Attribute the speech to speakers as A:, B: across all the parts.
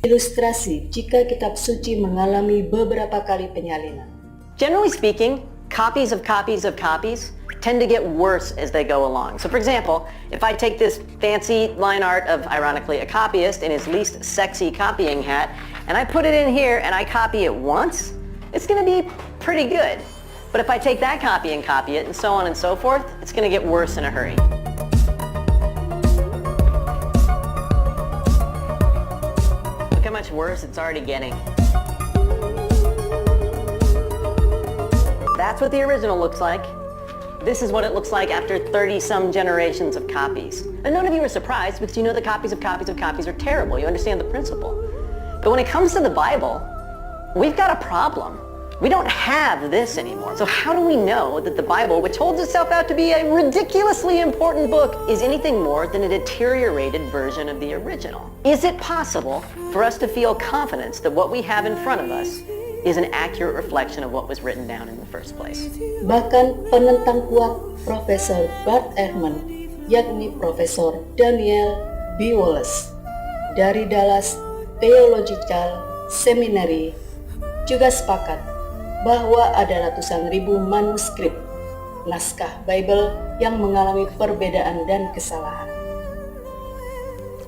A: Ilustrasi jika kitab suci mengalami beberapa kali penyalinan.
B: Generally speaking, copies of copies of copies tend to get worse as they go along. So for example, if I take this fancy line art of, ironically, a copyist in his least sexy copying hat, and I put it in here and I copy it once, it's going to be pretty good. But if I take that copy and copy it, and so on and so forth, it's going to get worse in a hurry. Look how much worse it's already getting. That's what the original looks like. This is what it looks like after 30-some generations of copies. And none of you are surprised because you know the copies of copies of copies are terrible. You understand the principle. But when it comes to the Bible, we've got a problem. We don't have this anymore. So how do we know that the Bible, which holds itself out to be a ridiculously important book, is anything more than a deteriorated version of the original? Is it possible for us to feel confidence that what we have in front of us is an accurate reflection of what was written down in the first place?
A: Bahkan penentang kuat Profesor Bart Ehrman, yakni Profesor Daniel B. Wallace dari Dallas Theological Seminary, juga sepakat bahwa ada ratusan ribu manuskrip naskah Bible yang mengalami perbedaan dan kesalahan.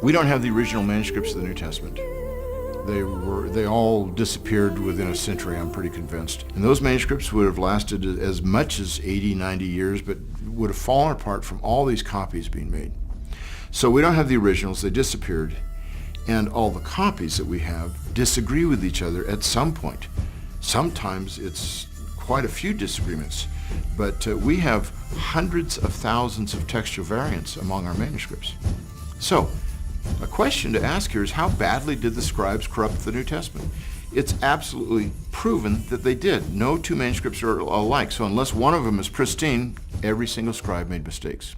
C: We don't have the original manuscripts of the New Testament. They all disappeared within a century, I'm pretty convinced. And those manuscripts would have lasted as much as 80, 90 years, but would have fallen apart from all these copies being made. So we don't have the originals, they disappeared. And all the copies that we have disagree with each other at some point. Sometimes it's quite a few disagreements, but we have hundreds of thousands of textual variants among our manuscripts. So, a question to ask here is, how badly did the scribes corrupt the New Testament? It's absolutely proven that they did. No two manuscripts are alike, so unless one of them is pristine, every single scribe made mistakes.